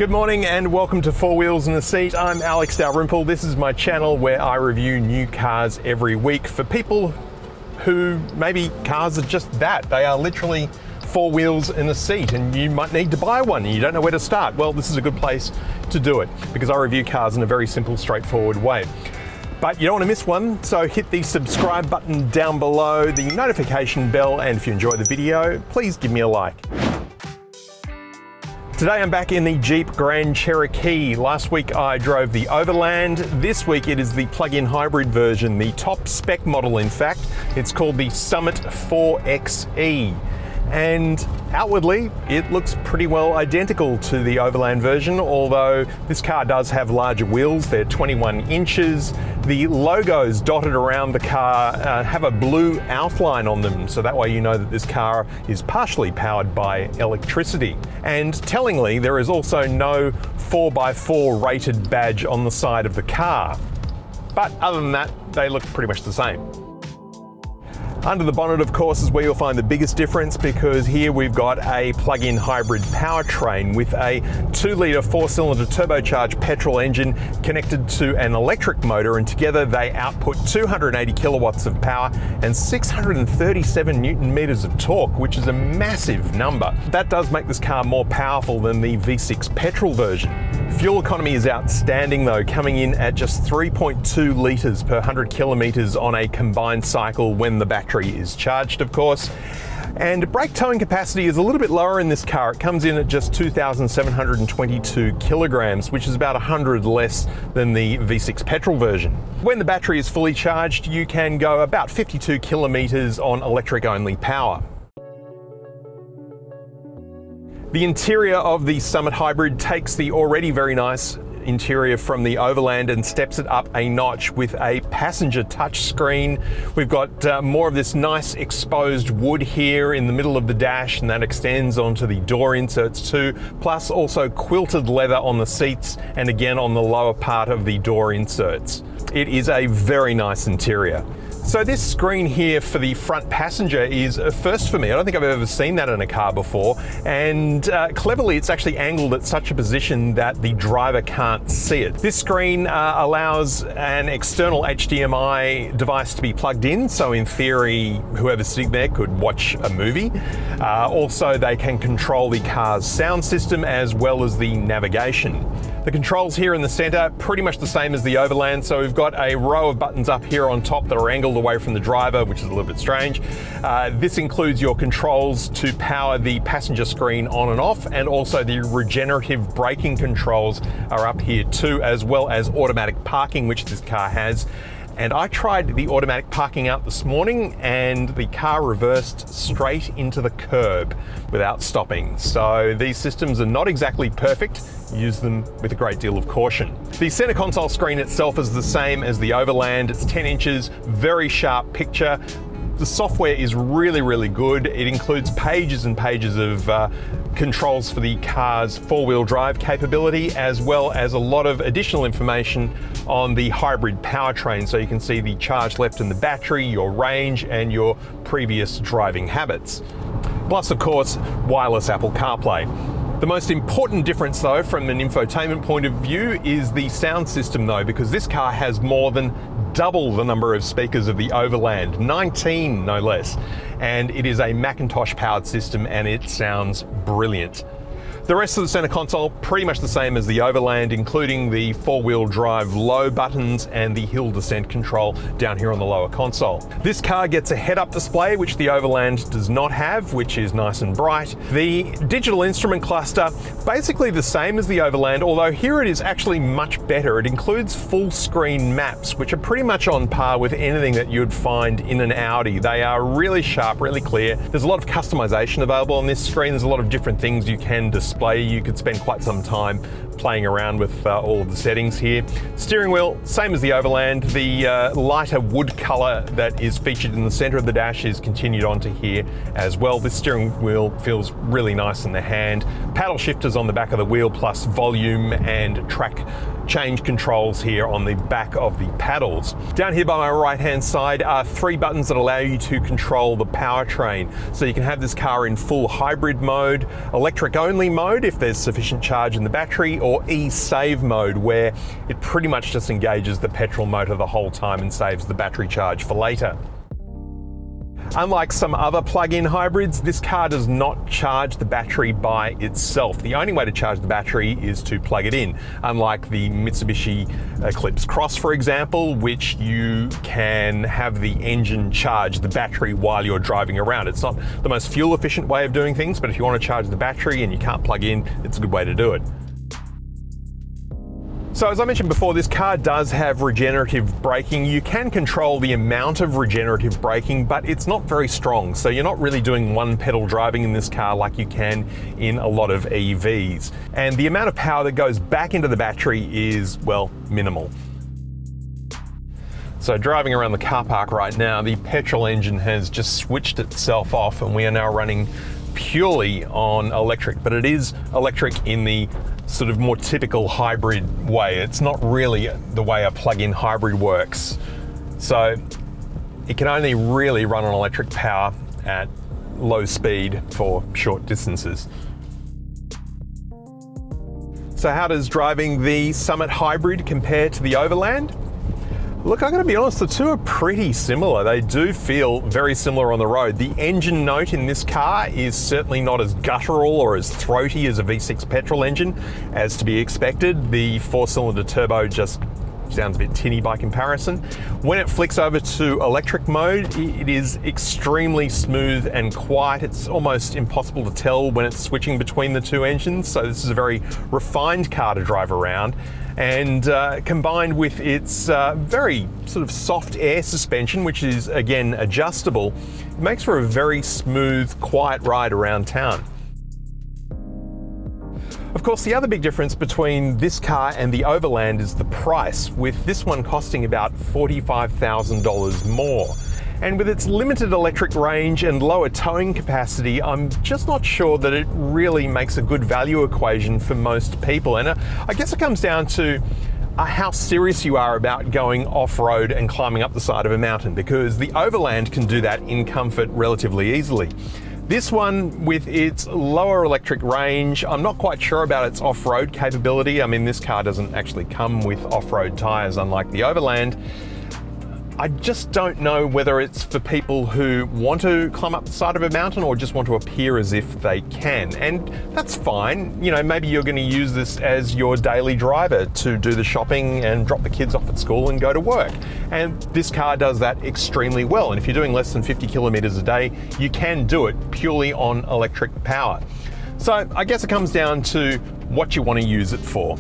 Good morning and welcome to Four Wheels in the Seat. I'm Alex Dalrymple. This is my channel where I review new cars every week for people who maybe cars are just that. They are literally four wheels in a seat and you might need to buy one and you don't know where to start. Well, this is a good place to do it because I review cars in a very simple, straightforward way. But you don't want to miss one, so hit the subscribe button down below, the notification bell, and if you enjoy the video, please give me a like. Today I'm back in the Jeep Grand Cherokee. Last week I drove the Overland. This week it is the plug-in hybrid version, the top spec model in fact. It's called the Summit 4xe. And outwardly, it looks pretty well identical to the Overland version, although this car does have larger wheels. They're 21 inches. The logos dotted around the car have a blue outline on them, so that way you know that this car is partially powered by electricity. And tellingly, there is also no 4x4 rated badge on the side of the car. But other than that, they look pretty much the same. Under the bonnet, of course, is where you'll find the biggest difference because here we've got a plug-in hybrid powertrain with a 2-litre 4-cylinder turbocharged petrol engine connected to an electric motor, and together they output 280 kilowatts of power and 637 newton meters of torque, which is a massive number. That does make this car more powerful than the V6 petrol version. Fuel economy is outstanding though, coming in at just 3.2 litres per 100 kilometres on a combined cycle when the battery is charged, of course. And brake towing capacity is a little bit lower in this car. It comes in at just 2,722 kilograms, which is about 100 less than the V6 petrol version. When the battery is fully charged, you can go about 52 kilometres on electric-only power. The interior of the Summit Hybrid takes the already very nice interior from the Overland and steps it up a notch with a passenger touch screen. We've got more of this nice exposed wood here in the middle of the dash, and that extends onto the door inserts too, plus also quilted leather on the seats and again on the lower part of the door inserts. It is a very nice interior. So this screen here for the front passenger is a first for me. I don't think I've ever seen that in a car before. And cleverly, it's actually angled at such a position that the driver can't see it. This screen allows an external HDMI device to be plugged in. So in theory, whoever's sitting there could watch a movie. Also, they can control the car's sound system as well as the navigation. The controls here in the center, pretty much the same as the Overland. So we've got a row of buttons up here on top that are angled away from the driver, which is a little bit strange. This includes your controls to power the passenger screen on and off, and also the regenerative braking controls are up here too, as well as automatic parking, which this car has. And I tried the automatic parking out this morning and the car reversed straight into the curb without stopping. So these systems are not exactly perfect. Use them with a great deal of caution. The center console screen itself is the same as the Overland. It's 10 inches, very sharp picture. The software is really, really good. It includes pages and pages of controls for the car's four-wheel drive capability, as well as a lot of additional information on the hybrid powertrain. So you can see the charge left in the battery, your range, and your previous driving habits. Plus, of course, wireless Apple CarPlay. The most important difference though from an infotainment point of view is the sound system though, because this car has more than double the number of speakers of the Overland, 19 no less. And it is a Macintosh powered system and it sounds brilliant. The rest of the center console, pretty much the same as the Overland, including the four-wheel drive low buttons and the hill descent control down here on the lower console. This car gets a head-up display, which the Overland does not have, which is nice and bright. The digital instrument cluster, basically the same as the Overland, although here it is actually much better. It includes full-screen maps, which are pretty much on par with anything that you'd find in an Audi. They are really sharp, really clear. There's a lot of customization available on this screen. There's a lot of different things you can display. You could spend quite some time playing around with all of the settings here. Steering wheel, same as the Overland. The lighter wood color that is featured in the center of the dash is continued onto here as well. This steering wheel feels really nice in the hand. Paddle shifters on the back of the wheel, plus volume and track change controls here on the back of the paddles. Down here by my right hand side are 3 buttons that allow you to control the powertrain. So you can have this car in full hybrid mode, electric only mode if there's sufficient charge in the battery, or e-save mode where it pretty much just engages the petrol motor the whole time and saves the battery charge for later. Unlike some other plug-in hybrids, this car does not charge the battery by itself. The only way to charge the battery is to plug it in. Unlike the Mitsubishi Eclipse Cross, for example, which you can have the engine charge the battery while you're driving around. It's not the most fuel efficient way of doing things, but if you want to charge the battery and you can't plug in, it's a good way to do it. So as I mentioned before, this car does have regenerative braking. You can control the amount of regenerative braking, but it's not very strong. So you're not really doing one pedal driving in this car like you can in a lot of EVs. And the amount of power that goes back into the battery is, well, minimal. So driving around the car park right now, the petrol engine has just switched itself off and we are now running purely on electric, but it is electric in the sort of more typical hybrid way. It's not really the way a plug-in hybrid works. So it can only really run on electric power at low speed for short distances. So how does driving the Summit Hybrid compare to the Overland? Look, I'm going to be honest, the two are pretty similar. They do feel very similar on the road. The engine note in this car is certainly not as guttural or as throaty as a V6 petrol engine, as to be expected. The 4-cylinder turbo just sounds a bit tinny by comparison. When it flicks over to electric mode, it is extremely smooth and quiet. It's almost impossible to tell when it's switching between the two engines, so this is a very refined car to drive around. And combined with its very sort of soft air suspension, which is again adjustable, it makes for a very smooth, quiet ride around town. Of course, the other big difference between this car and the Overland is the price, with this one costing about $45,000 more. And with its limited electric range and lower towing capacity, I'm just not sure that it really makes a good value equation for most people. And I guess it comes down to how serious you are about going off-road and climbing up the side of a mountain, because the Overland can do that in comfort relatively easily. This one, with its lower electric range, I'm not quite sure about its off-road capability. I mean, this car doesn't actually come with off-road tyres, unlike the Overland. I just don't know whether it's for people who want to climb up the side of a mountain or just want to appear as if they can. And that's fine. You know, maybe you're going to use this as your daily driver to do the shopping and drop the kids off at school and go to work. And this car does that extremely well. And if you're doing less than 50 kilometers a day, you can do it purely on electric power. So I guess it comes down to what you want to use it for.